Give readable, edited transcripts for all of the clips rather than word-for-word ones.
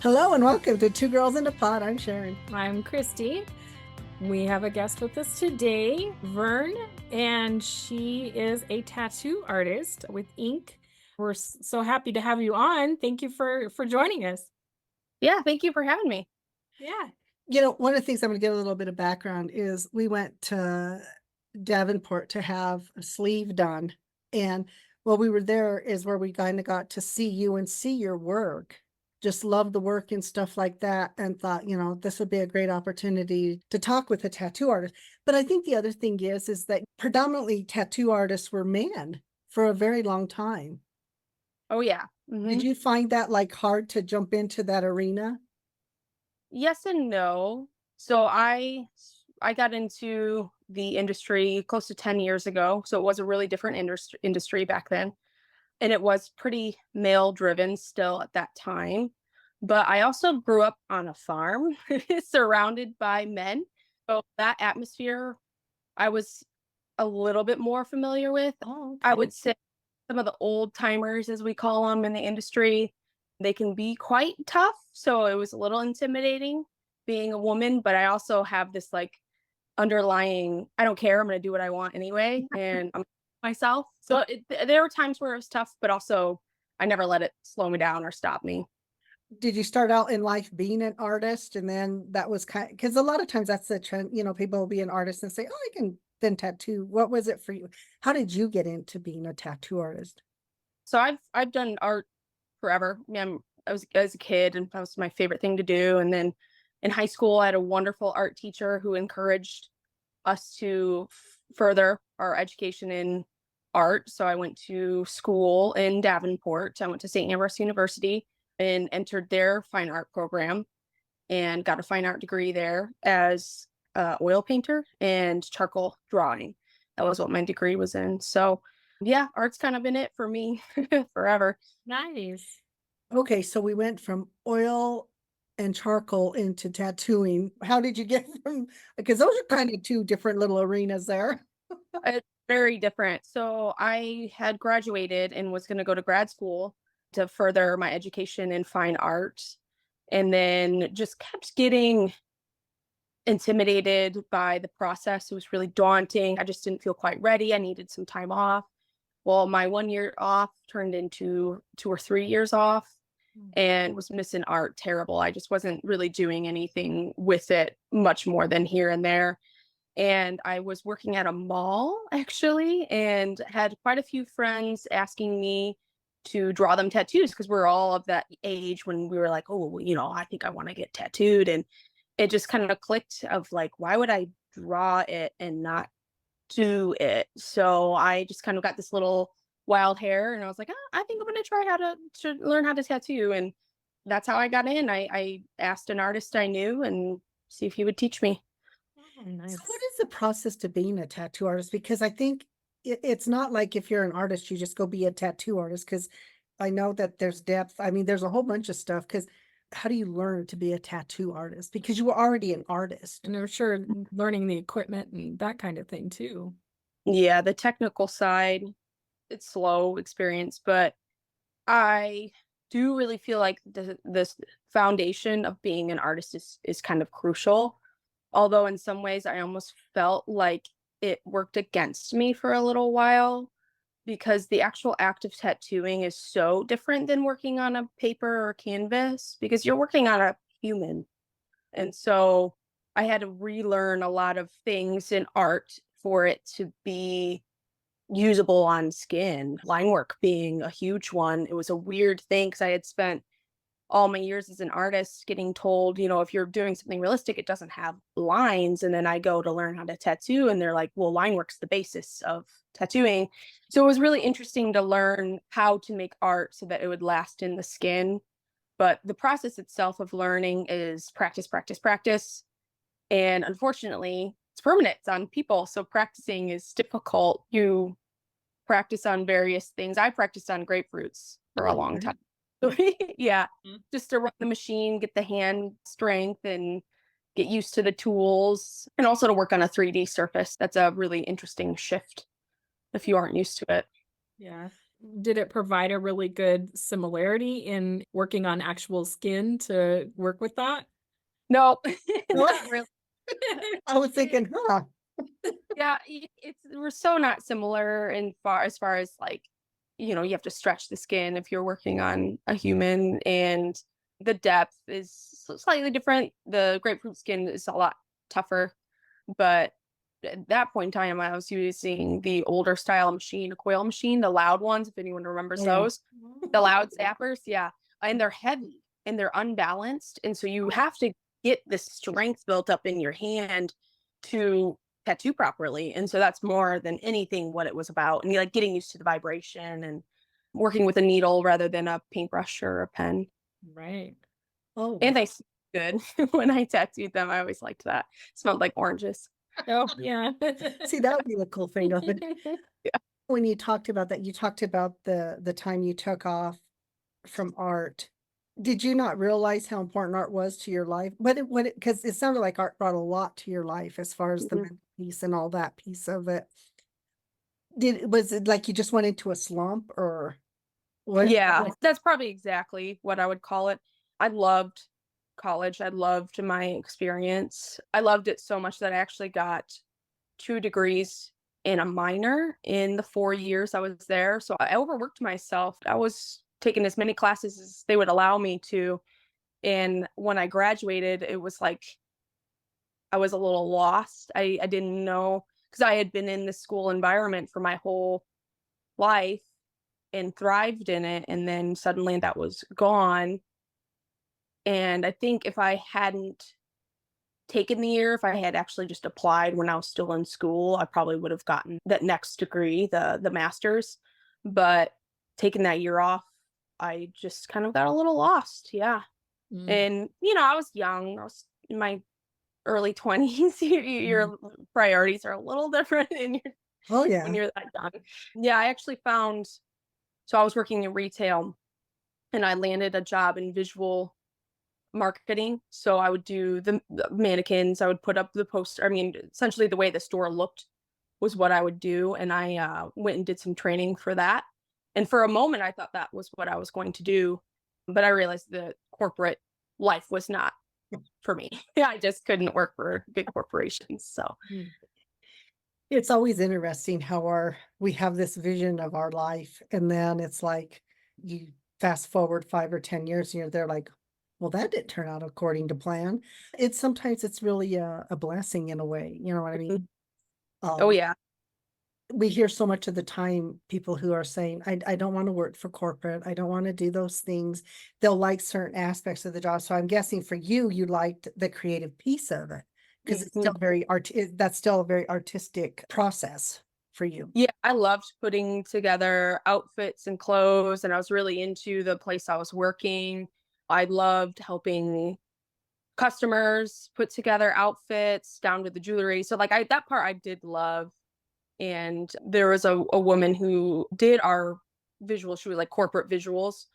Hello and welcome to Two Girls in a Pod. I'm Sharon. I'm Christy. We have a guest with us today, Vern, and she is a tattoo artist with Ink. We're so happy to have you on. Thank you for joining us. Yeah, thank you for having me. Yeah. One of the things I'm going to give a little bit of background is we went to Davenport to have a sleeve done. And while we were there is where we kind of got to see you and see your work. Just love the work and stuff like that. And thought, this would be a great opportunity to talk with a tattoo artist. But I think the other thing is that predominantly tattoo artists were men for a very long time. Oh yeah. Did you find that like hard to jump into that arena? Yes and no. So I got into the industry close to 10 years ago. So it was a really different industry back then. And it was pretty male driven still at that time. But I also grew up on a farm surrounded by men. So that atmosphere I was a little bit more familiar with. Oh, I okay. would say some of the old timers, as we call them in the industry, they can be quite tough. So it was a little intimidating being a woman, but I also have this like underlying, I don't care, I'm going to do what I want anyway. And I'm myself. So there were times where it was tough, but also I never let it slow me down or stop me. Did you start out in life being an artist and then that was because a lot of times that's the trend, people will be an artist and say, oh, I can then tattoo. What was it for you? How did you get into being a tattoo artist? So I've done art forever. I was as a kid, and that was my favorite thing to do. And then in high school, I had a wonderful art teacher who encouraged us to further our education in art. So I went to school in Davenport. I went to St. Ambrose University and entered their fine art program and got a fine art degree there as oil painter and charcoal drawing. That was what my degree was in. So yeah, art's kind of been it for me forever. Nice. Okay, so we went from oil and charcoal into tattooing. How did you get from, because those are kind of two different little arenas there. It's very different. So I had graduated and was going to go to grad school to further my education in fine art, and then just kept getting intimidated by the process. It was really daunting. I just didn't feel quite ready. I needed some time off. Well, my 1 year off turned into 2 or 3 years off and was missing art terrible. I just wasn't really doing anything with it much more than here and there. And I was working at a mall actually and had quite a few friends asking me to draw them tattoos because we're all of that age when we were like, oh, I think I want to get tattooed. And it just kind of clicked of like, why would I draw it and not do it? So I just kind of got this little wild hair and I was like, I think I'm going to try how to learn how to tattoo. And that's how I got in. I asked an artist I knew and see if he would teach me. Oh, So nice. what is the process to being a tattoo artist? Because I think it's not like if you're an artist, you just go be a tattoo artist. Because I know that there's depth. I mean, there's a whole bunch of stuff. Because how do you learn to be a tattoo artist? Because you were already an artist. And I'm sure learning the equipment and that kind of thing too. Yeah, the technical side, it's slow experience, but I do really feel like this foundation of being an artist is kind of crucial. Although in some ways I almost felt like it worked against me for a little while because the actual act of tattooing is so different than working on a paper or canvas because you're working on a human. And so I had to relearn a lot of things in art for it to be usable on skin, line work being a huge one. It was a weird thing because I had spent all my years as an artist getting told, if you're doing something realistic, it doesn't have lines. And then I go to learn how to tattoo, and they're like, well, line work's the basis of tattooing. So it was really interesting to learn how to make art so that it would last in the skin. But the process itself of learning is practice, practice, practice. And unfortunately, it's permanent. It's on people. So practicing is difficult. You practice on various things. I practiced on grapefruits for a long time. Yeah, just to run the machine, get the hand strength and get used to the tools, and also to work on a 3D surface. That's a really interesting shift if you aren't used to it. Yeah. did it provide a really good similarity in working on actual skin to work with that? No, What? not really. I was thinking, huh? Yeah, it's we're so not similar in far as like, you have to stretch the skin if you're working on a human, and the depth is slightly different. The grapefruit skin is a lot tougher, but at that point in time, I was using the older style machine, a coil machine, the loud ones, if anyone remembers Oh, yeah. those, the loud zappers, yeah, and they're heavy and they're unbalanced, and so you have to get the strength built up in your hand to tattoo properly. And so that's more than anything what it was about. And like getting used to the vibration and working with a needle rather than a paintbrush or a pen. Right. Oh, And they smell good when I tattooed them. I always liked that. Smelled like oranges. Oh, yeah. see, that would be the cool thing of it. Yeah. When you talked about that, you talked about the time you took off from art. Did you not realize how important art was to your life? Because it sounded like art brought a lot to your life as far as the Mhm. mental piece and all that piece of it. Was it like you just went into a slump or what? Yeah, that's probably exactly what I would call it. I loved college. I loved my experience. I loved it so much that I actually got 2 degrees and a minor in the 4 years I was there. So I overworked myself. I was taking as many classes as they would allow me to. And when I graduated, it was like I was a little lost. I didn't know because I had been in the school environment for my whole life and thrived in it. And then suddenly that was gone. And I think if I hadn't taken the year, if I had actually just applied when I was still in school, I probably would have gotten that next degree, the master's. But taking that year off, I just kind of got a little lost. Yeah. Mm. And I was young. I was in my early 20s. Mhm. Your priorities are a little different Oh when yeah. you're that young. Yeah, I actually found so I was working in retail and I landed a job in visual marketing. So I would do the mannequins, I would put up the poster. I mean, essentially the way the store looked was what I would do. And I went and did some training for that. And for a moment, I thought that was what I was going to do. But I realized that corporate life was not for me. Yeah, I just couldn't work for big corporations. So, Mm. It's always interesting how we have this vision of our life, and then it's like you fast forward 5 or 10 years, and you're there like, well, that didn't turn out according to plan. It's really a blessing in a way, you know what I mhm. mean? Oh, Um, yeah. we hear so much of the time people who are saying, I don't want to work for corporate, I don't want to do those things. They'll like certain aspects of the job. So I'm guessing for you, you liked the creative piece of it because it's still Mhm. that's still a very artistic process for you. Yeah, I loved putting together outfits and clothes, and I was really into the place I was working. I loved helping customers put together outfits down to the jewelry. So like I that part I did love. And there was a woman who did our visuals. She was like corporate visuals.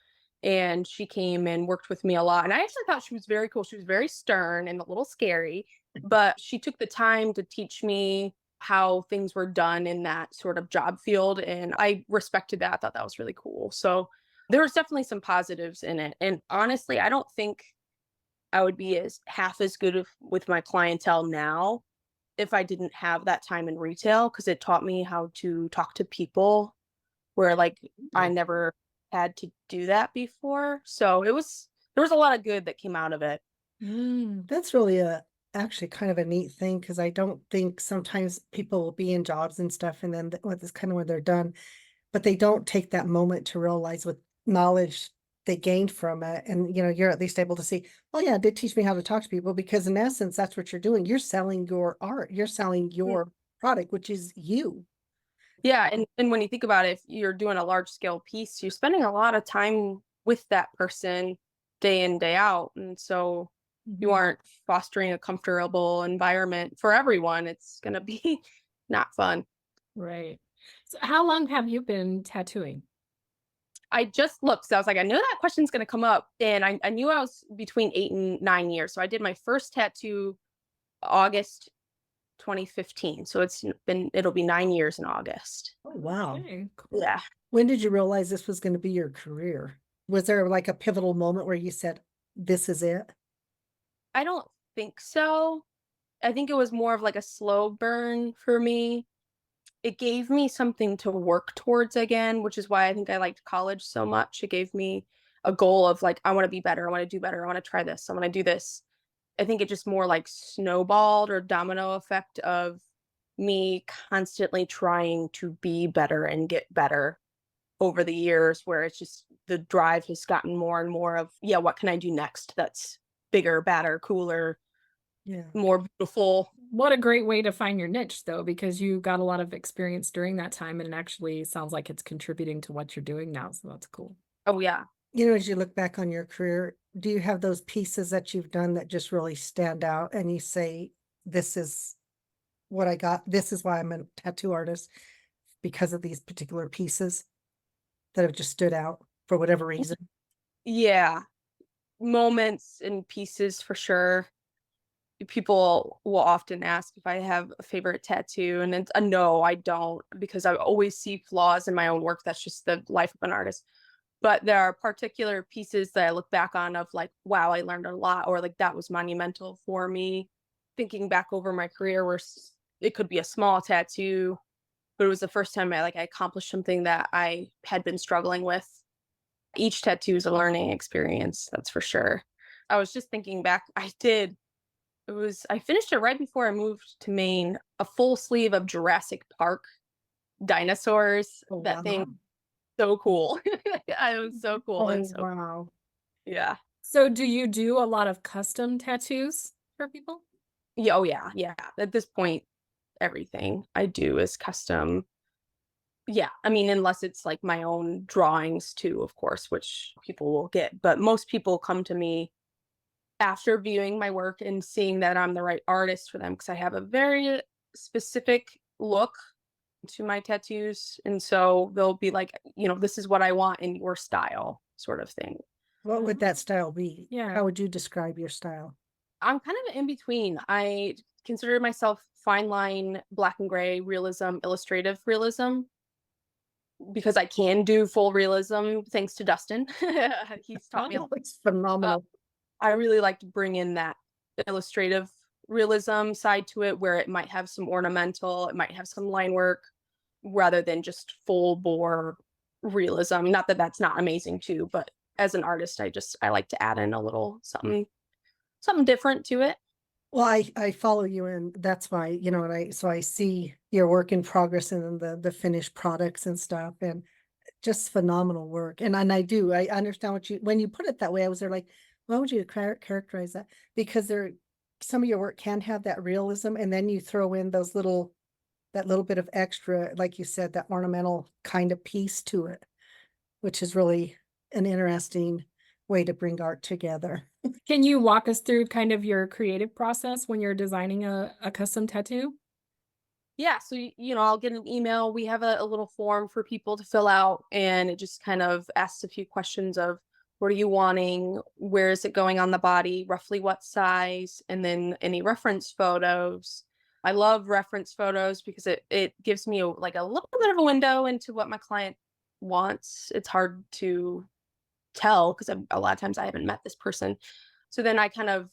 And she came and worked with me a lot. And I actually thought she was very cool. She was very stern and a little scary, but she took the time to teach me how things were done in that sort of job field. And I respected that. I thought that was really cool. So there was definitely some positives in it. And honestly, I don't think I would be as half as good with my clientele now if I didn't have that time in retail because it taught me how to talk to people where like I never had to do that before. So there was a lot of good that came out of it. That's really actually kind of a neat thing because I don't think sometimes people will be in jobs and stuff and then what is kind of when they're done, but they don't take that moment to realize what knowledge they gained from it. And you're at least able to see, oh yeah, it did teach me how to talk to people because in essence, that's what you're doing. You're selling your art, you're selling Mm. your product, which is you. Yeah, and when you think about it, if you're doing a large scale piece, you're spending a lot of time with that person day in, day out. And so you Mhm. aren't fostering a comfortable environment for everyone. It's gonna be not fun. Right. So how long have you been tattooing? I just looked, so I was like, I know that question's gonna come up. And I knew I was between 8 and 9 years. So I did my first tattoo August 2015. So it'll be 9 years in August. Oh, wow. Okay, cool. Yeah. When did you realize this was going to be your career? Was there like a pivotal moment where you said, this is it? I don't think so. I think it was more of like a slow burn for me. It gave me something to work towards again, which is why I think I liked college so much. It gave me a goal of like, I want to be better. I want to do better. I want to try this. I want to do this. I think it just more like snowballed or domino effect of me constantly trying to be better and get better over the years, where it's just the drive has gotten more and more of, yeah, what can I do next that's bigger, badder, cooler, Yeah. more beautiful. What a great way to find your niche, though, because you got a lot of experience during that time, and it actually sounds like it's contributing to what you're doing now. So that's cool. Oh, yeah. You know, as you look back on your career, do you have those pieces that you've done that just really stand out and you say, this is what I got? This is why I'm a tattoo artist, because of these particular pieces that have just stood out for whatever reason? Yeah. Moments and pieces for sure. People will often ask if I have a favorite tattoo, and it's a no, I don't, because I always see flaws in my own work. That's just the life of an artist. But there are particular pieces that I look back on of like, wow, I learned a lot, or like that was monumental for me. Thinking back over my career, where it could be a small tattoo, but it was the first time I accomplished something that I had been struggling with. Each tattoo is a learning experience, that's for sure. I was just thinking back, I finished it right before I moved to Maine, a full sleeve of Jurassic Park dinosaurs. Oh, That thing, wow. so cool. It was so cool Oh, and so, wow. yeah. So, do you do a lot of custom tattoos for people? Yeah, oh yeah, yeah. At this point, everything I do is custom. Yeah, I mean, unless it's like my own drawings too, of course, which people will get. But most people come to me after viewing my work and seeing that I'm the right artist for them, because I have a very specific look to my tattoos. And so they'll be like, this is what I want in your style, sort of thing. What would that style be? Yeah. How would you describe your style? I'm kind of in between. I consider myself fine line, black and gray realism, illustrative realism, because I can do full realism thanks to Dustin. He's taught me. Oh, it's phenomenal. I really like to bring in that illustrative realism side to it, where it might have some ornamental, it might have some line work, rather than just full bore realism. Not that that's not amazing too, but as an artist, I like to add in a little something different to it. Well, I follow you, and that's why, and I see your work in progress and then the finished products and stuff, and just phenomenal work. And I understand when you put it that way, I was there like, why would you characterize that? Because some of your work can have that realism, and then you throw in that little bit of extra, like you said, that ornamental kind of piece to it, which is really an interesting way to bring art together. Can you walk us through kind of your creative process when you're designing a custom tattoo? Yeah, so I'll get an email. We have a little form for people to fill out, and it just kind of asks a few questions of, what are you wanting? Where is it going on the body? Roughly what size? And then any reference photos. I love reference photos because it gives me like a little bit of a window into what my client wants. It's hard to tell because a lot of times I haven't met this person. So then I kind of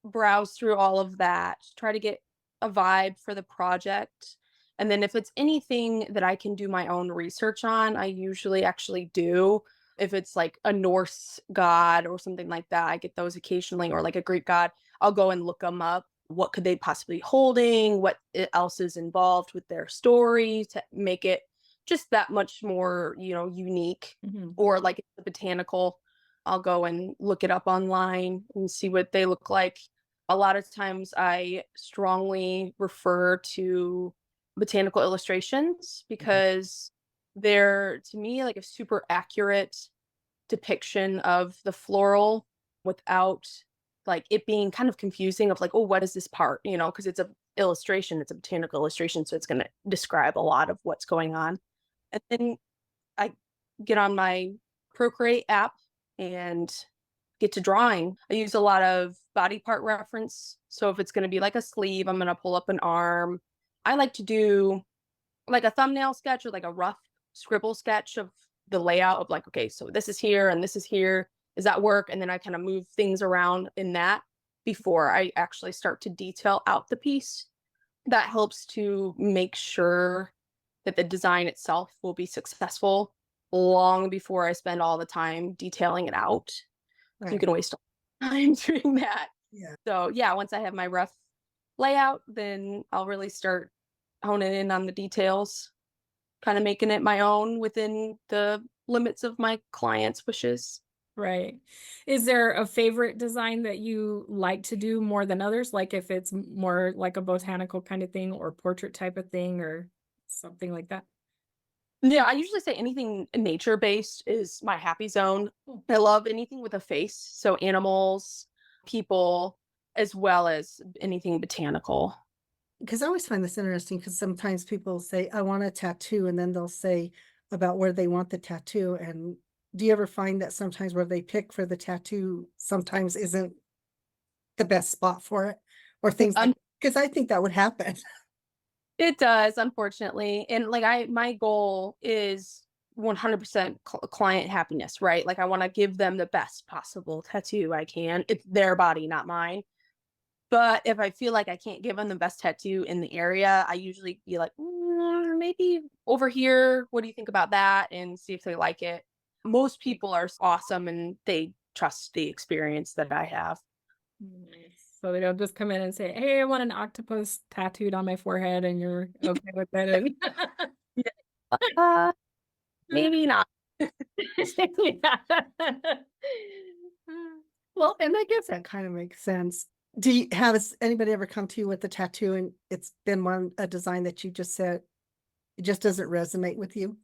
browse through all of that, try to get a vibe for the project. And then if it's anything that I can do my own research on, I usually actually do. If it's like a Norse god or something like that, I get those occasionally, or like a Greek god, I'll go and look them up. What could they possibly be holding? What else is involved with their story to make it just that much more, unique. Mhm. Or like the botanical, I'll go and look it up online and see what they look like. A lot of times I strongly refer to botanical illustrations because they're, to me, like a super accurate depiction of the floral without like it being kind of confusing of like, oh, what is this part? Because it's a illustration, it's a botanical illustration, so it's going to describe a lot of what's going on. And then I get on my Procreate app and get to drawing. I use a lot of body part reference. So if it's going to be like a sleeve, I'm going to pull up an arm. I like to do like a thumbnail sketch or like a rough scribble sketch of the layout of like, okay, so this is here and this is here. Does that work? And then I kind of move things around in that before I actually start to detail out the piece. That helps to make sure that the design itself will be successful long before I spend all the time detailing it out. You Right. can waste time doing that. Yeah. So yeah, once I have my rough layout, then I'll really start honing in on the details, kind of making it my own within the limits of my client's wishes. Right. Is there a favorite design that you like to do more than others? Like if it's more like a botanical kind of thing or portrait type of thing or something like that? Yeah, I usually say anything nature based is my happy zone. Hmm. I love anything with a face, so animals, people, as well as anything botanical. Because I always find this interesting because sometimes people say, I want a tattoo, and then they'll say about where they want the tattoo. And do you ever find that sometimes where they pick for the tattoo sometimes isn't the best spot for it or things like, Un- because I think that would happen. it does, unfortunately. And like my goal is 100% client happiness, right? Like I want to give them the best possible tattoo I can. It's their body, not mine. But if I feel like I can't give them the best tattoo in the area, I usually be like, maybe over here. What do you think about that? And see if they like it. Most people are awesome and they trust the experience that I have. Nice. So they don't just come in and say, "Hey, I want an octopus tattooed on my forehead," and you're okay with it. And Uh, maybe not. Well, and I guess that kind of makes sense. Do you have anybody ever come to you with a tattoo and it's been a design that you just said it just doesn't resonate with you?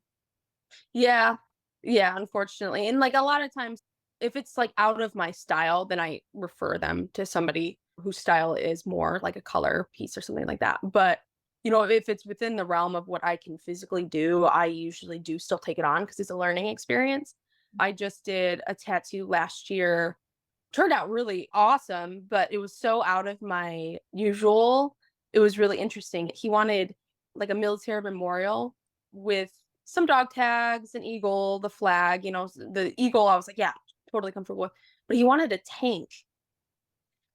Yeah. Yeah, unfortunately. And like a lot of times, if it's like out of my style, then I refer them to somebody whose style is more like a color piece or something like that. But, if it's within the realm of what I can physically do, I usually do still take it on because it's a learning experience. I just did a tattoo last year, turned out really awesome, but it was so out of my usual. It was really interesting. He wanted like a military memorial with some dog tags, an eagle, the flag, the eagle, I was like, yeah, totally comfortable with. But he wanted a tank.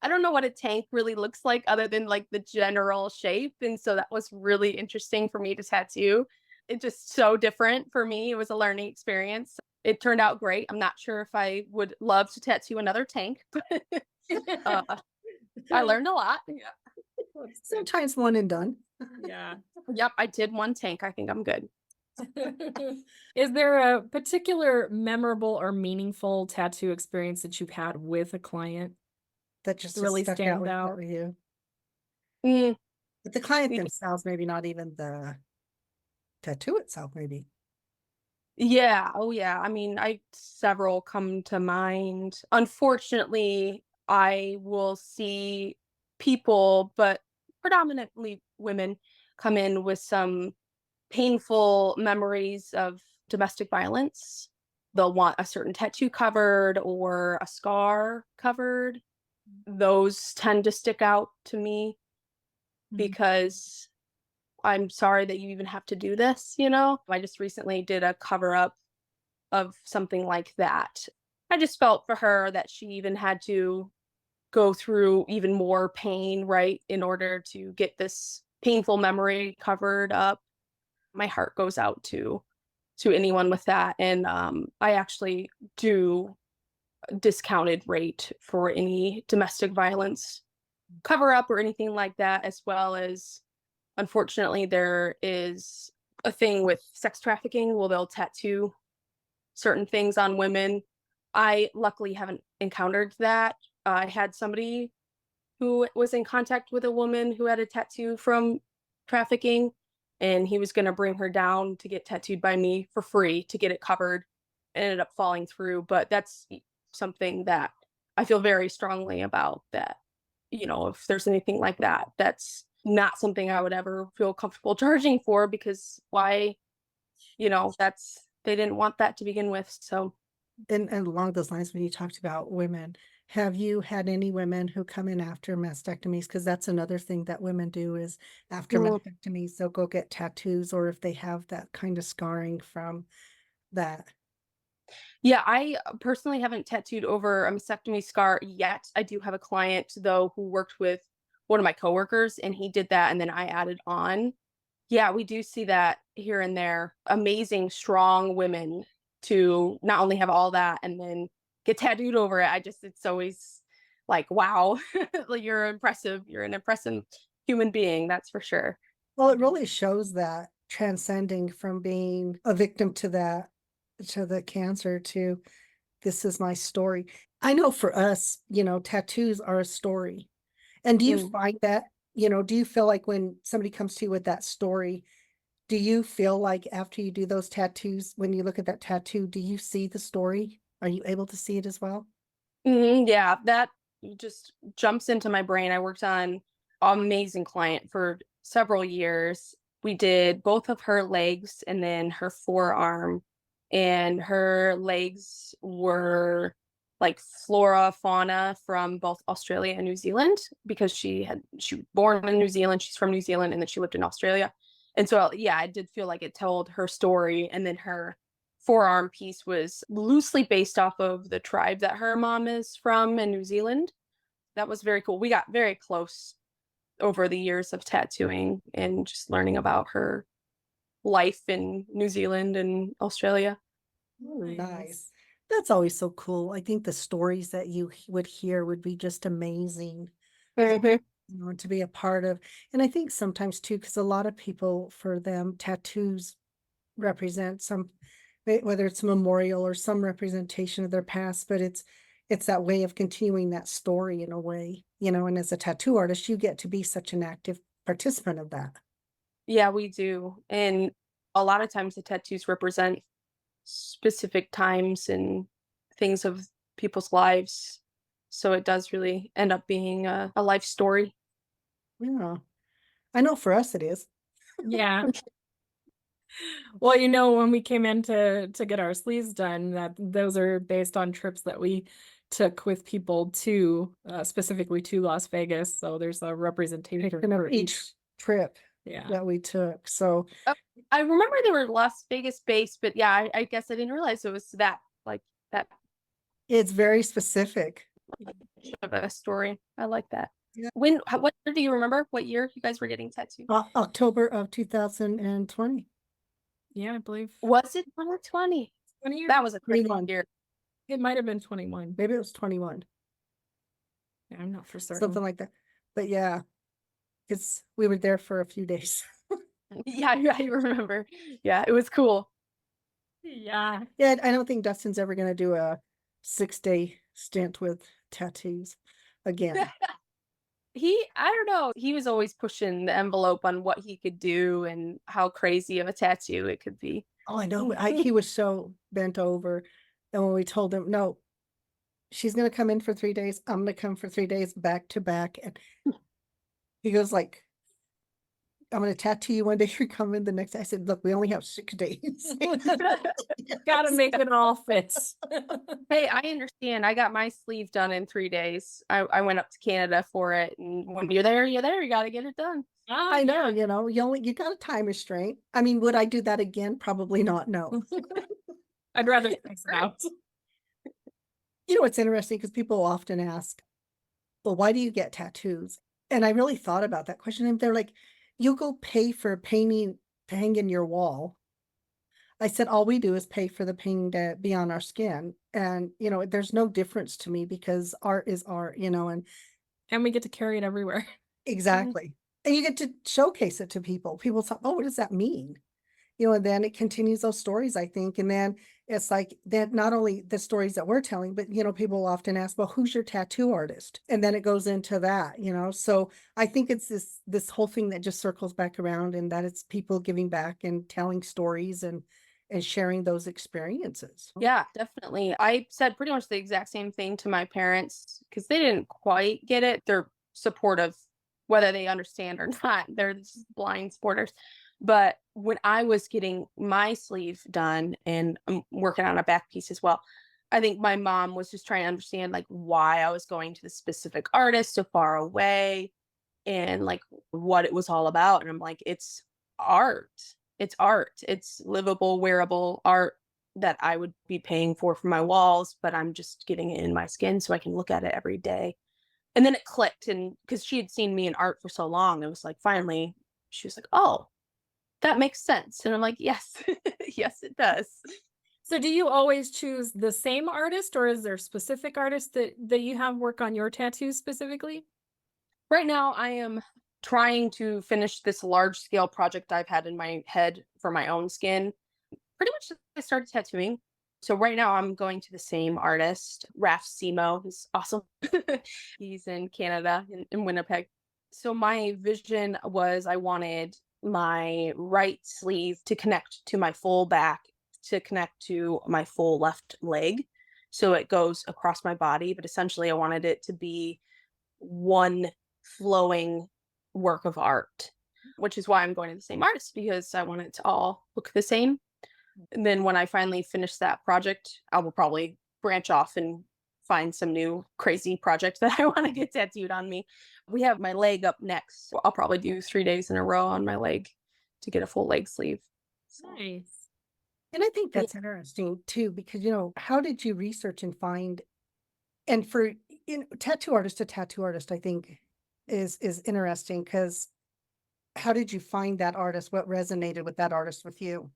I don't know what a tank really looks like other than like the general shape. And so that was really interesting for me to tattoo. It just so different for me. It was a learning experience. It turned out great. I'm not sure if I would love to tattoo another tank, but uh, I learned a lot. Yeah. Sometimes one and done. Yeah. Yep, I did one tank. I think I'm good. Is there a particular memorable or meaningful tattoo experience that you've had with a client That just really stuck stands with out? you. Mm, But the client y- themselves, maybe not even the tattoo itself, maybe. yeah. Oh, yeah. I mean, I several come to mind. Unfortunately, I will see people, but predominantly women, come in with some painful memories of domestic violence. They'll want a certain tattoo covered or a scar covered. Those tend to stick out to me Mhm. because I'm sorry that you even have to do this. I just recently did a cover up of something like that. I just felt for her that she even had to go through even more pain, right, in order to get this painful memory covered up. My heart goes out to anyone with that. And I actually do a discounted rate for any domestic violence cover up or anything like that, as well as unfortunately there is a thing with sex trafficking. Well, they'll tattoo certain things on women. I luckily haven't encountered that. I had somebody who was in contact with a woman who had a tattoo from trafficking, and he was going to bring her down to get tattooed by me for free to get it covered. It ended up falling through, but that's something that I feel very strongly about. That if there's anything like that, that's not something I would ever feel comfortable charging for, because why, that's they didn't want that to begin with. So And along those lines, when you talked about women, Have you had any women who come in after mastectomies? Because that's another thing that women do is after Mm. mastectomies, they'll go get tattoos, or if they have that kind of scarring from that. Yeah, I personally haven't tattooed over a mastectomy scar yet. I do have a client though who worked with one of my coworkers and he did that and then I added on. Yeah, we do see that here and there. Amazing, strong women to not only have all that and then get tattooed over it. It's always like, wow, like you're impressive. You're an impressive human being, that's for sure. Well, it really shows that transcending from being a victim to that, to the cancer, to this is my story. I know for us, tattoos are a story. And do you Mm. find that, do you feel like when somebody comes to you with that story, do you feel like after you do those tattoos, when you look at that tattoo, do you see the story? Are you able to see it as well? Yeah, that just jumps into my brain. I worked on amazing client for several years. We did both of her legs and then her forearm, and her legs were like flora, fauna from both Australia and New Zealand because she was born in New Zealand, she's from New Zealand, and then she lived in Australia. And so yeah, I did feel like it told her story, and then her forearm piece was loosely based off of the tribe that her mom is from in New Zealand. That was very cool. We got very close over the years of tattooing and just learning about her life in New Zealand and Australia. Oh, nice. That's always so cool. I think the stories that you would hear would be just amazing, Mhm. to be a part of. And I think sometimes too, because a lot of people, for them, tattoos represent some, whether it's a memorial or some representation of their past, but it's that way of continuing that story in a way, and as a tattoo artist, you get to be such an active participant of that. Yeah, we do. And a lot of times the tattoos represent specific times and things of people's lives. So it does really end up being a life story. Yeah. I know for us it is. Yeah. Well, when we came in to get our sleeves done, that those are based on trips that we took with people to specifically to Las Vegas. So there's a representation for Each each. trip Yeah. that we took. So Oh, I remember they were Las Vegas based, but yeah, I guess I didn't realize it was that like that it's very specific. of a story. I like that. Yeah. What year do you remember? What year you guys were getting tattooed? October of 2020. Yeah, I believe Was it 2020? 20 That was a crazy 21. year. it might have been 21. Maybe it was 21, Yeah, I'm not for certain. something like that. But yeah, we were there for a few days. Yeah, I remember. Yeah, it was cool. Yeah. Yeah, I don't think Dustin's ever going to do a 6-day stint with tattoos again. I don't know, he was always pushing the envelope on what he could do and how crazy of a tattoo it could be. Oh, I know. He was so bent over. And when we told him, no, she's going to come in for 3 days, I'm going to come for 3 days back to back. And he goes like, I'm going to tattoo you one day, you're coming the next day. I said, look, we only have 6 days. Gotta make it all fit. Hey, I understand. I got my sleeve done in 3 days. I went up to Canada for it, and when you're there, you're there. You got to get it done. Oh, I know, yeah. you got a time restraint. I mean, would I do that again? Probably not. No. I'd rather space it out. It's interesting because people often ask, well, why do you get tattoos? And I really thought about that question. And they're like, you go pay for a painting to hang in your wall. I said, all we do is pay for the painting to be on our skin. And, there's no difference to me because art is art, and And we get to carry it everywhere. exactly. And you get to showcase it to people. People say, oh, what does that mean? And then it continues those stories, I think. And then it's like that, not only the stories that we're telling, but, people often ask, well, who's your tattoo artist? And then it goes into that, so I think it's this whole thing that just circles back around, and that it's people giving back and telling stories and sharing those experiences. Yeah, definitely. I said pretty much the exact same thing to my parents because they didn't quite get it. They're supportive, whether they understand or not. They're just blind supporters. But when I was getting my sleeve done and I'm working on a back piece as well, I think my mom was just trying to understand like why I was going to the specific artist so far away and like what it was all about. And I'm like, it's art. It's art. It's livable, wearable art that I would be paying for my walls, but I'm just getting it in my skin so I can look at it every day. And then it clicked, and because she had seen me in art for so long, it was like finally she was like, "Oh, that makes sense." And I'm like, "Yes, yes, it does." So do you always choose the same artist, or is there specific artists that you have work on your tattoos specifically? Right now, I am trying to finish this large scale project I've had in my head for my own skin. Pretty much since I started tattooing. So right now I'm going to the same artist, Raf Simo. He's awesome. He's in Canada, in Winnipeg. So my vision was I wanted my right sleeve to connect to my full back, to connect to my full left leg. So it goes across my body, but essentially I wanted it to be one flowing work of art, which is why I'm going to the same artist because I want it to all look the same. And then when I finally finish that project, I will probably branch off and find some new crazy project that I want to get tattooed on me. We have my leg up next. So I'll probably do 3 days in a row on my leg to get a full leg sleeve. So Nice. And I think yeah. that's interesting too, because, how did you research and find, and for, tattoo artist to tattoo artist, I think is interesting because how did you find that artist? What resonated with that artist with you?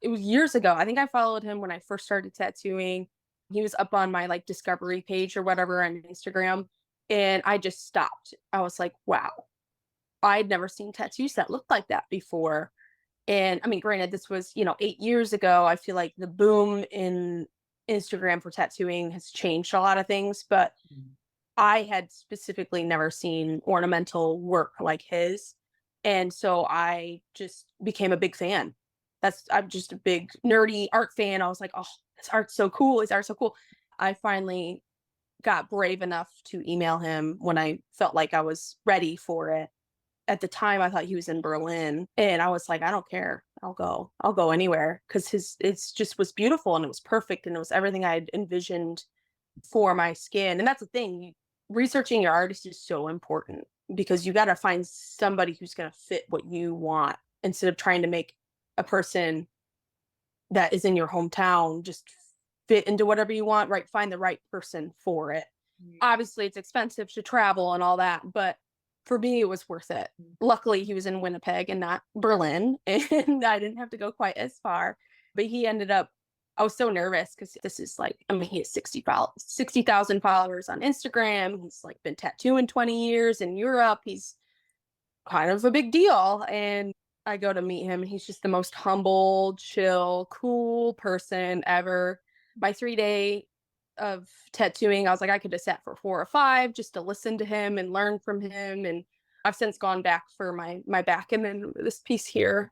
It was years ago. I think I followed him when I first started tattooing. He was up on my like discovery page or whatever on Instagram. And I just stopped. I was like, wow, I'd never seen tattoos that looked like that before. And I mean, granted, this was, 8 years ago. I feel like the boom in Instagram for tattooing has changed a lot of things, but I had specifically never seen ornamental work like his. And so I just became a big fan. I'm just a big nerdy art fan. I was like, oh, this art's so cool. His art's so cool. I finally got brave enough to email him when I felt like I was ready for it. At the time, I thought he was in Berlin, and I was like, I don't care. I'll go. I'll go anywhere because it's just was beautiful and it was perfect and it was everything I had envisioned for my skin. And that's the thing, researching your artist is so important because you got to find somebody who's going to fit what you want instead of trying to make a person that is in your hometown just fit into whatever you want, right? Find the right person for it. Obviously, it's expensive to travel and all that, but for me, it was worth it. Luckily, he was in Winnipeg and not Berlin, and I didn't have to go quite as far. But he ended up, I was so nervous because this is like, I mean, he has 60,000 followers on Instagram. He's like been tattooing 20 years in Europe. He's kind of a big deal. And I go to meet him, and he's just the most humble, chill, cool person ever. My 3 day of tattooing, I was like, I could have sat for 4 or 5 just to listen to him and learn from him. And I've since gone back for my back, and then this piece here.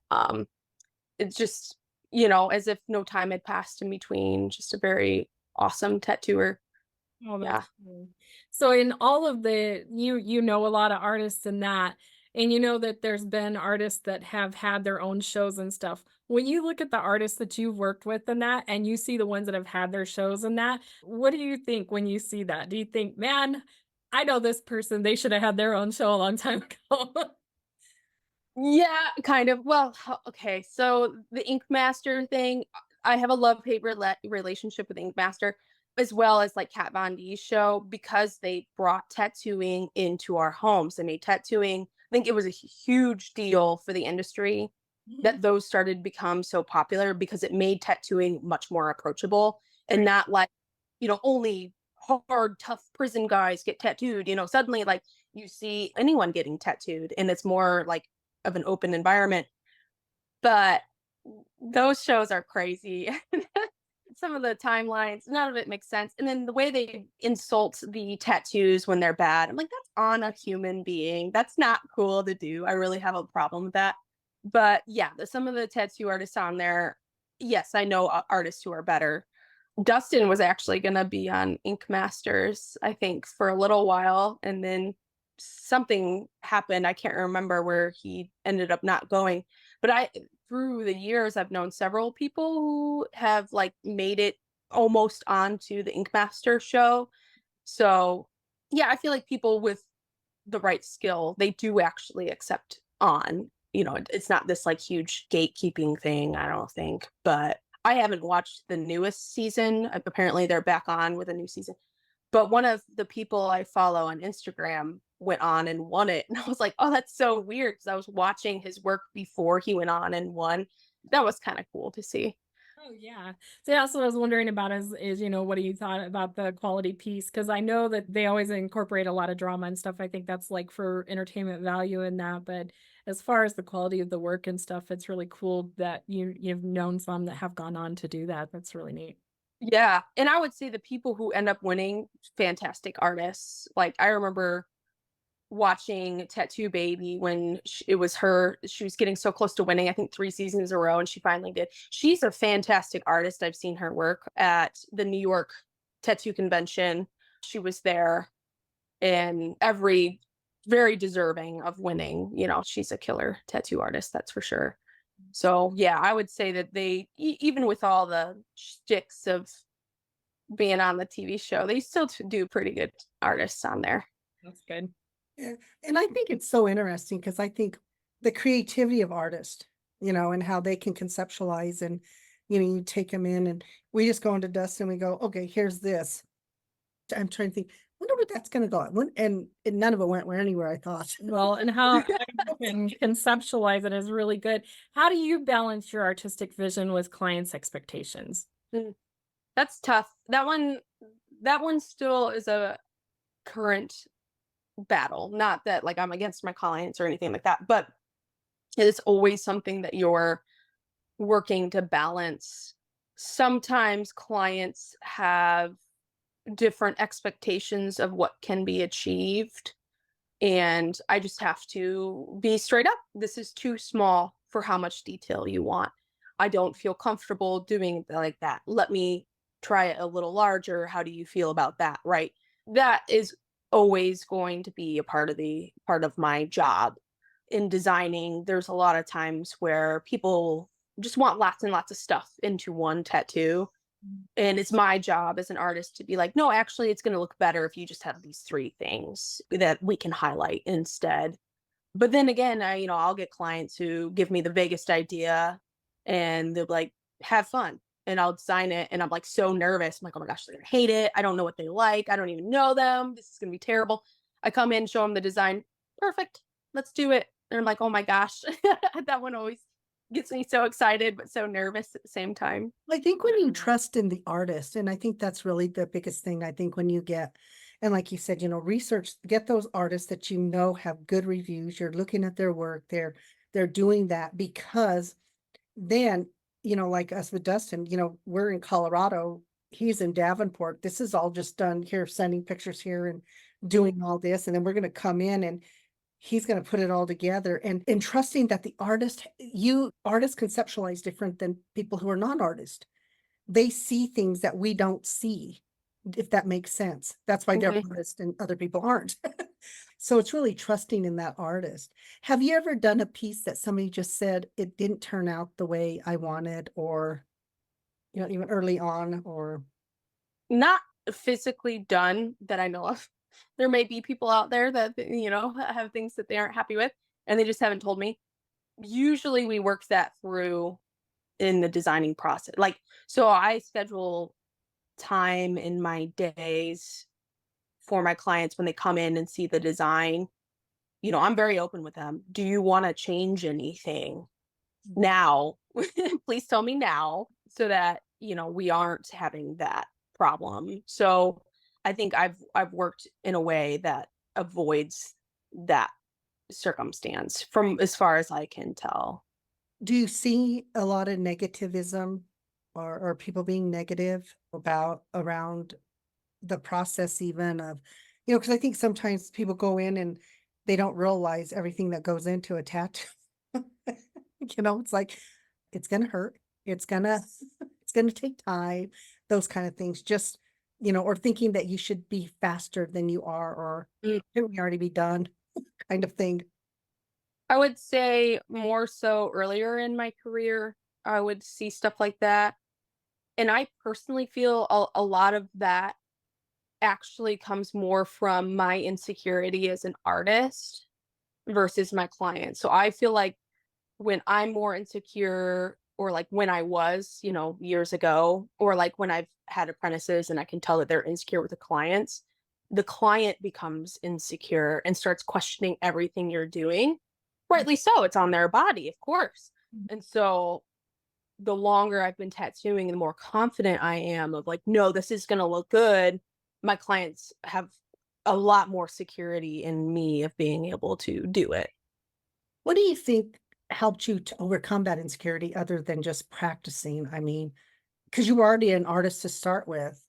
It's just, as if no time had passed in between. Just a very awesome tattooer. Oh, Yeah. that's cool. So in all of you know a lot of artists in that, and you know that there's been artists that have had their own shows and stuff. When you look at the artists that you've worked with in that, and you see the ones that have had their shows in that, what do you think when you see that? Do you think, man, I know this person, they should have had their own show a long time ago? Yeah, kind of. Well, okay. So the Ink Master thing, I have a love-hate relationship with Ink Master, as well as like Kat Von D's show, because they brought tattooing into our homes. They made tattooing. I think it was a huge deal for the industry Mhm. that those started to become so popular because it made tattooing much more approachable and Right. not like, only hard, tough prison guys get tattooed. Suddenly like you see anyone getting tattooed and it's more like of an open environment. But those shows are crazy. Some of the timelines, none of it makes sense. And then the way they insult the tattoos when they're bad, I'm like, that's on a human being. That's not cool to do. I really have a problem with that. But yeah, some of the tattoo artists on there, yes, I know artists who are better. Dustin was actually going to be on Ink Masters, I think, for a little while. And then something happened. I can't remember where he ended up not going. But through the years, I've known several people who have like made it almost onto the Ink Master show. So yeah, I feel like people with the right skill, they do actually accept on. It's not this like huge gatekeeping thing, I don't think. But I haven't watched the newest season. Apparently they're back on with a new season. But one of the people I follow on Instagram went on and won it. And I was like, oh, that's so weird, because I was watching his work before he went on and won. That was kind of cool to see. Oh yeah. So that's what I was wondering about is what do you thought about the quality piece? Because I know that they always incorporate a lot of drama and stuff. I think that's like for entertainment value in that. But as far as the quality of the work and stuff, it's really cool that you've known some that have gone on to do that. That's really neat. Yeah. And I would say the people who end up winning, fantastic artists. Like I remember watching Tattoo Baby when it was she was getting so close to winning, I think 3 seasons in a row, and she finally did. She's a fantastic artist. I've seen her work at the New York Tattoo Convention. She was there, and very deserving of winning. She's a killer tattoo artist, that's for sure. So yeah, I would say that they, even with all the shticks of being on the TV show, they still do pretty good artists on there. That's good. Yeah. And I think it's so interesting because I think the creativity of artists, and how they can conceptualize, and, you take them in, and we just go into Dustin, we go, okay, here's this. I'm trying to think, wonder where that's going to go. And none of it went anywhere, I thought. Well, and how you can conceptualize it is really good. How do you balance your artistic vision with clients' expectations? That's tough. That one still is a current battle. Not that like I'm against my clients or anything like that, but it's always something that you're working to balance. Sometimes clients have different expectations of what can be achieved, and I just have to be straight up. This is too small for how much detail you want. I don't feel comfortable doing it like that. Let me try it a little larger. How do you feel about that? Right? That is always going to be a part of my job in designing. There's a lot of times where people just want lots and lots of stuff into one tattoo. And it's my job as an artist to be like, no, actually, it's going to look better if you just have these 3 things that we can highlight instead. But then again, I'll get clients who give me the vaguest idea, and they'll like, have fun. And I'll design it, and I'm like so nervous. I'm like, oh my gosh, they're gonna hate it. I don't know what they like. I don't even know them. This is gonna be terrible. I come in, show them the design. Perfect. Let's do it. And I'm like, oh my gosh. That one always gets me so excited, but so nervous at the same time. I think when you trust in the artist, and I think that's really the biggest thing, I think when you get, and like you said, research, get those artists that have good reviews, you're looking at their work, they're doing that, because then, like us with Dustin, we're in Colorado, he's in Davenport. This is all just done here, sending pictures here and doing all this. And then we're going to come in and he's going to put it all together, and trusting that the artists conceptualize different than people who are not artists. They see things that we don't see, if that makes sense. That's why they're artists and other people aren't. So it's really trusting in that artist. Have you ever done a piece that somebody just said, it didn't turn out the way I wanted, or, even early on, or? Not physically done that I know of. There may be people out there that, have things that they aren't happy with, and they just haven't told me. Usually we work that through in the designing process. Like, so I schedule time in my days for my clients when they come in and see the design. I'm very open with them. Do you want to change anything now? Please tell me now, so that, we aren't having that problem. So I think I've worked in a way that avoids that circumstance, from as far as I can tell. Do you see a lot of negativism, or people being negative around the process, even of, because I think sometimes people go in and they don't realize everything that goes into a tattoo. It's like, it's going to hurt. It's going to, it's going to take time, those kind of things, just, or thinking that you should be faster than you are, or shouldn't we already be done, kind of thing. I would say more so earlier in my career, I would see stuff like that. And I personally feel a lot of that actually comes more from my insecurity as an artist versus my client. So I feel like when I'm more insecure, or like when I was, years ago, or like when I've had apprentices and I can tell that they're insecure with the client becomes insecure and starts questioning everything you're doing. Rightly so, it's on their body, of course. And so the longer I've been tattooing, the more confident I am of like, no, this is going to look good. My clients have a lot more security in me of being able to do it. What do you think helped you to overcome that insecurity other than just practicing? I mean, because you were already an artist to start with.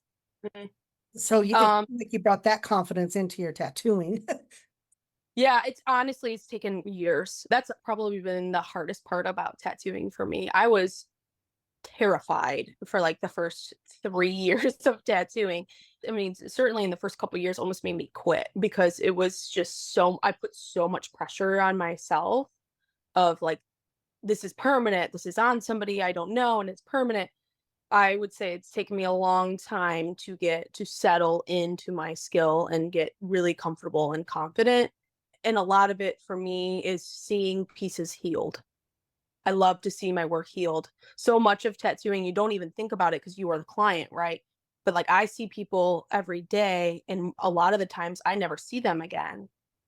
Mhm. So Um, like you brought that confidence into your tattooing. yeah, it's taken years. That's probably been the hardest part about tattooing for me. I was terrified for like the first 3 years of tattooing. I mean, certainly in the first couple years almost made me quit because it was just I put so much pressure on myself of like, this is permanent, this is on somebody I don't know, and it's permanent. I would say it's taken me a long time to get to settle into my skill and get really comfortable and confident. And a lot of it for me is seeing pieces healed. I love to see my work healed. So much of tattooing, you don't even think about it because you are the client, right? But like I see people every day, and a lot of the times I never see them again.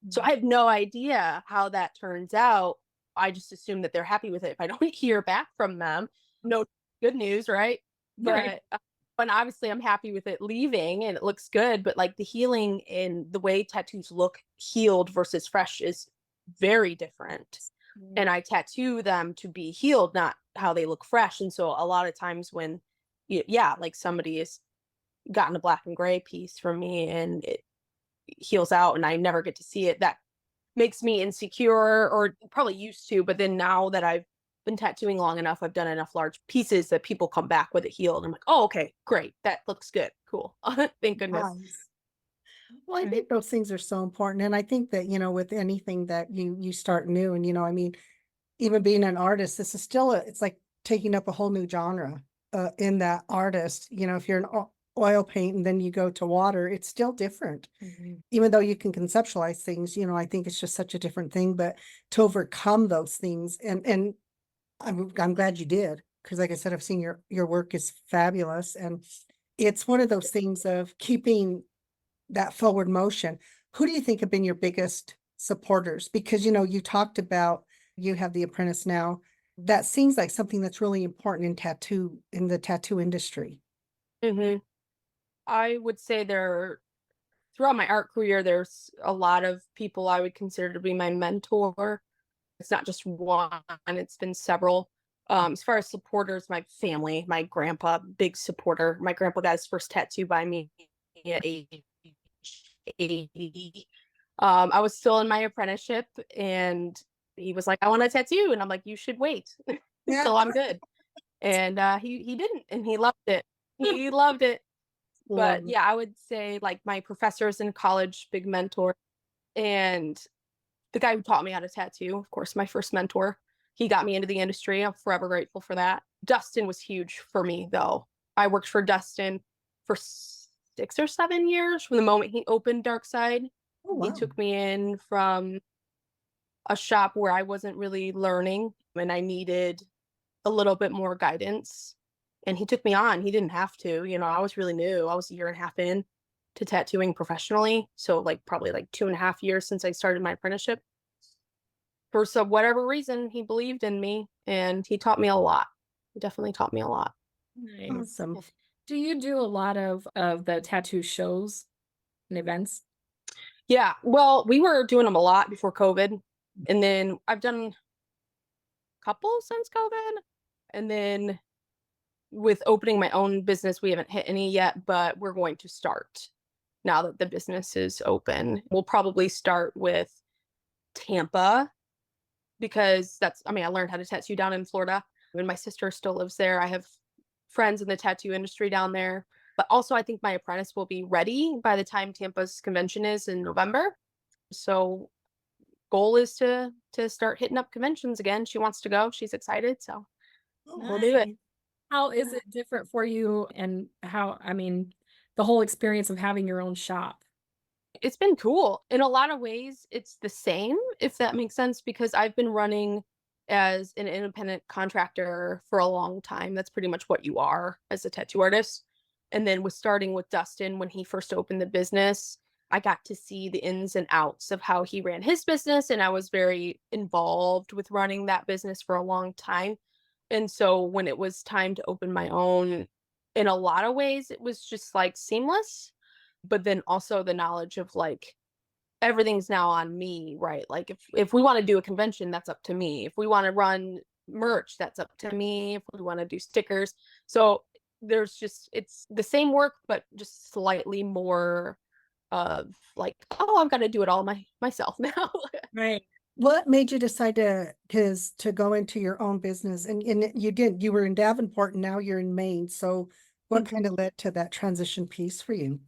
So I have no idea how that turns out. I just assume that they're happy with it. If I don't hear back from them, no good news, right? Right. But when obviously I'm happy with it leaving and it looks good, but like the healing and the way tattoos look healed versus fresh is very different. And I tattoo them to be healed, not how they look fresh. And so a lot of times when, yeah, like somebody has gotten a black and gray piece from me and it heals out and I never get to see it, that makes me insecure, or probably used to. But then now that I've been tattooing long enough, I've done enough large pieces that people come back with it healed. I'm like, oh, okay, great. That looks good. Cool. Thank goodness. Nice. Well, I Right. think those things are so important. And I think that, with anything that you start new and, I mean, even being an artist, this is still it's like taking up a whole new genre in that artist. If you're an oil paint and then you go to water, it's still different. Even though you can conceptualize things, I think it's just such a different thing. But to overcome those things, and I'm glad you did, because like I said, I've seen your work is fabulous, and it's one of those things of keeping that forward motion. Who do you think have been your biggest supporters? Because, you talked about you have the apprentice now. That seems like something that's really important in the tattoo industry. Hmm. I would say throughout my art career, there's a lot of people I would consider to be my mentor. It's not just one, it's been several. As far as supporters, my family, my grandpa, big supporter. My grandpa got his first tattoo by me at age 80. I was still in my apprenticeship and he was like, I want a tattoo. And I'm like, you should wait Yeah. until I'm good. And he didn't, and he loved it. He loved it. But Love it. yeah, I would say like my professors in college, big mentor. And the guy who taught me how to tattoo, of course, my first mentor, he got me into the industry. I'm forever grateful for that. Dustin was huge for me, though. I worked for Dustin for 6 or 7 years from the moment he opened Dark Side. Oh, He wow. took me in from a shop where I wasn't really learning and I needed a little bit more guidance. And he took me on. He didn't have to. I was really new. I was a year and a half in to tattooing professionally. So like probably like 2.5 years since I started my apprenticeship. For some whatever reason, he believed in me and he taught me a lot. He definitely taught me a lot. Nice. Awesome. Do you do a lot of the tattoo shows and events? Yeah. Well, we were doing them a lot before COVID. And then I've done a couple since COVID. And then with opening my own business, we haven't hit any yet, but we're going to start now that the business is open. We'll probably start with Tampa because I learned how to tattoo down in Florida and my sister still lives there. I have friends in the tattoo industry down there. But also, I think my apprentice will be ready by the time Tampa's convention is in November. So, goal is to start hitting up conventions again. She wants to go. She's excited. So, we'll do it. Nice. How is it different for you and how, I mean, the whole experience of having your own shop? It's been cool. In a lot of ways, it's the same, if that makes sense, because I've been running as an independent contractor for a long time. That's pretty much what you are as a tattoo artist. And then with starting with Dustin when he first opened the business, I got to see the ins and outs of how he ran his business. And I was very involved with running that business for a long time. And so when it was time to open my own, in a lot of ways, it was just like seamless, but then also the knowledge of like everything's now on me, right? Like if we want to do a convention, that's up to me. If we want to run merch, that's up to me. If we want to do stickers. So there's just it's the same work but just slightly more of like, oh, I've got to do it all myself now. Right. What made you decide to go into your own business? And you were in Davenport and now you're in Maine. So what kind of led to that transition piece for you?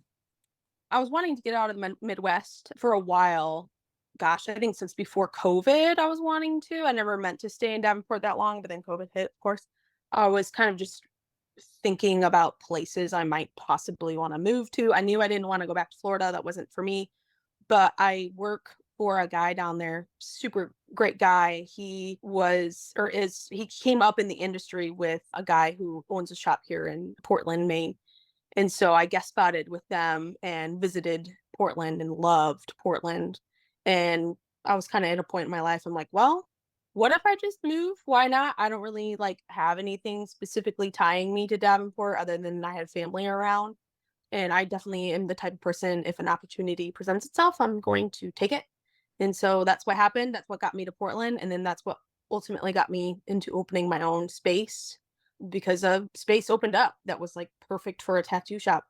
I was wanting to get out of the Midwest for a while. Gosh, I think since before COVID, I was wanting to. I never meant to stay in Davenport that long, but then COVID hit, of course. I was kind of just thinking about places I might possibly want to move to. I knew I didn't want to go back to Florida. That wasn't for me. But I work for a guy down there, super great guy. He was or is he came up in the industry with a guy who owns a shop here in Portland, Maine, and so I guest spotted with them and visited Portland and loved Portland. And I was kind of at a point in my life, I'm like, well, what if I just move? Why not? I don't really like have anything specifically tying me to Davenport other than I had family around. And I definitely am the type of person, if an opportunity presents itself, I'm going to take it. And so that's what happened. That's what got me to Portland. And then that's what ultimately got me into opening my own space because a space opened up that was like perfect for a tattoo shop.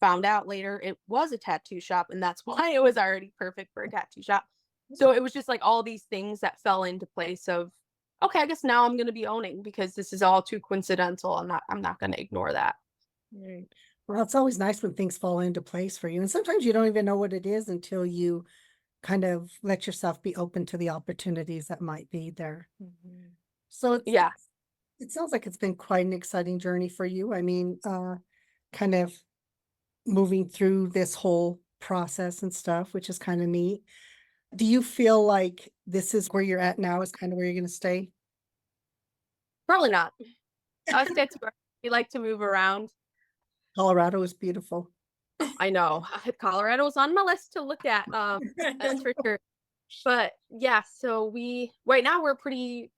Found out later it was a tattoo shop, and that's why it was already perfect for a tattoo shop. So it was just like all these things that fell into place of, okay, I guess now I'm going to be owning because this is all too coincidental. I'm not going to ignore that. Right. Well, it's always nice when things fall into place for you. And sometimes you don't even know what it is until you kind of let yourself be open to the opportunities that might be there. Mhm. So Yeah. it sounds like it's been quite an exciting journey for you. I mean, kind of moving through this whole process and stuff, which is kind of neat. Do you feel like this is where you're at now is kind of where you're going to stay? Probably not. Us tattoo artists, we like to move around. Colorado is beautiful. I know. Colorado's on my list to look at. That's for sure. But yeah, so we right now we're pretty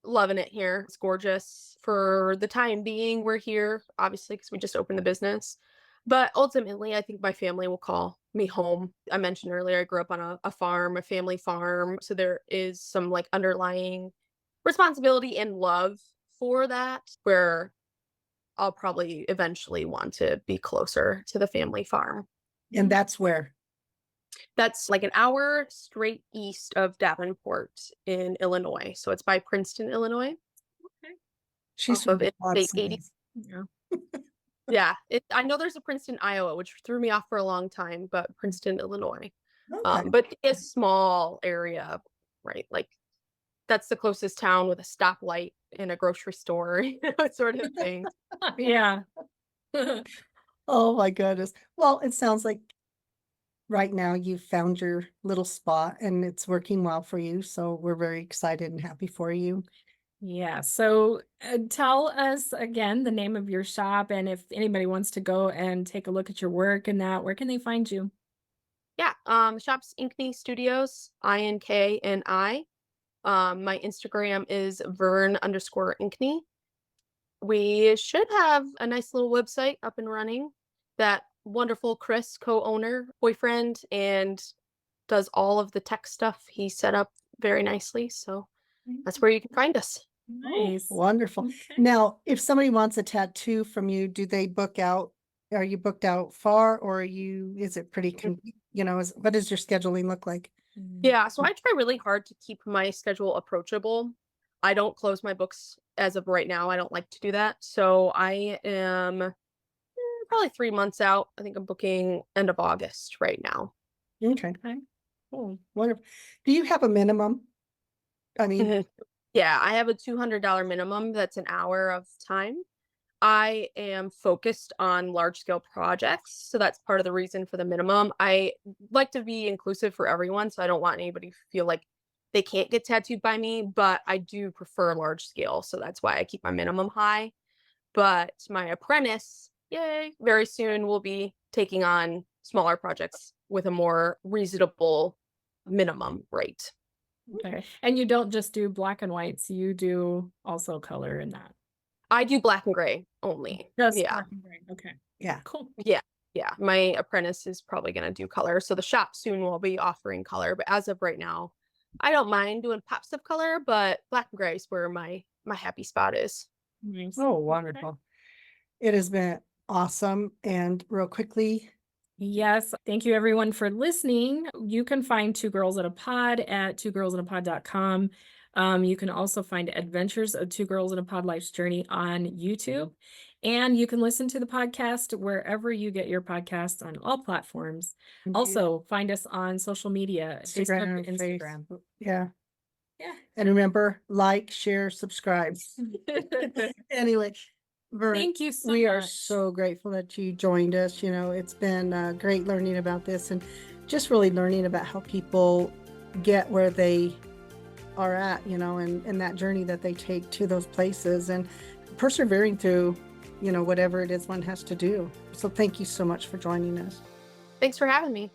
loving it here. It's gorgeous. For the time being, we're here, obviously, because we just opened the business. But ultimately, I think my family will call me home. I mentioned earlier, I grew up on a farm, a family farm. So there is some like underlying responsibility and love for that, where I'll probably eventually want to be closer to the family farm. And that's where. That's like an hour straight east of Davenport in Illinois. So it's by Princeton, Illinois, She's off from of the Quad Interstate 80. Cities. Yeah. Yeah, I know there's a Princeton, Iowa, which threw me off for a long time, but Princeton, Illinois. Okay. But it's a small area, right? Like that's the closest town with a stoplight and a grocery store, sort of thing. Yeah. Oh my goodness. Well, it sounds like right now you've found your little spot and it's working well for you. So we're very excited and happy for you. Yeah. So tell us again the name of your shop and if anybody wants to go and take a look at your work and that, where can they find you? Yeah, the shop's Inkni Studios, INKNI. My Instagram is Vern_Inkni. We should have a nice little website up and running that wonderful Chris, co-owner, boyfriend, and does all of the tech stuff. He set up very nicely. So that's where you can find us. Nice. Wonderful. Okay. Now, if somebody wants a tattoo from you, do they book out? Are you booked out far or is it pretty, what does your scheduling look like? Yeah, so I try really hard to keep my schedule approachable. I don't close my books as of right now. I don't like to do that. So I am probably 3 months out. I think I'm booking end of August right now. Okay. Okay. Cool. Wonderful. Do you have a minimum? I mean, Mhm. Yeah, I have a $200 minimum. That's an hour of time. I am focused on large scale projects. So that's part of the reason for the minimum. I like to be inclusive for everyone. So I don't want anybody to feel like they can't get tattooed by me, but I do prefer large scale. So that's why I keep my minimum high. But my apprentice, yay, very soon will be taking on smaller projects with a more reasonable minimum rate. Okay. And you don't just do black and whites, you do also color in that. I do black and gray only. Just Yeah. black and gray. Okay. Yeah. Cool. Yeah. Yeah. My apprentice is probably going to do color. So the shop soon will be offering color. But as of right now, I don't mind doing pops of color, but black and gray is where my happy spot is. Nice. Oh, Okay. wonderful. It has been awesome. And real quickly, Yes. Thank you everyone for listening. You can find Two Girls in a Pod at twogirlsinapod.com. You can also find Adventures of Two Girls in a Pod Life's Journey on YouTube. And you can listen to the podcast wherever you get your podcasts on all platforms. Also, find us on social media, Facebook, and Instagram. Facebook. Yeah. Yeah. And remember, like, share, subscribe. Anyway, Vern, Thank you so we are much. so grateful that you joined us. You know, it's been great learning about this and just really learning about how people get where they are at, you know, and that journey that they take to those places and persevering through, you know, whatever it is one has to do. So thank you so much for joining us. Thanks for having me.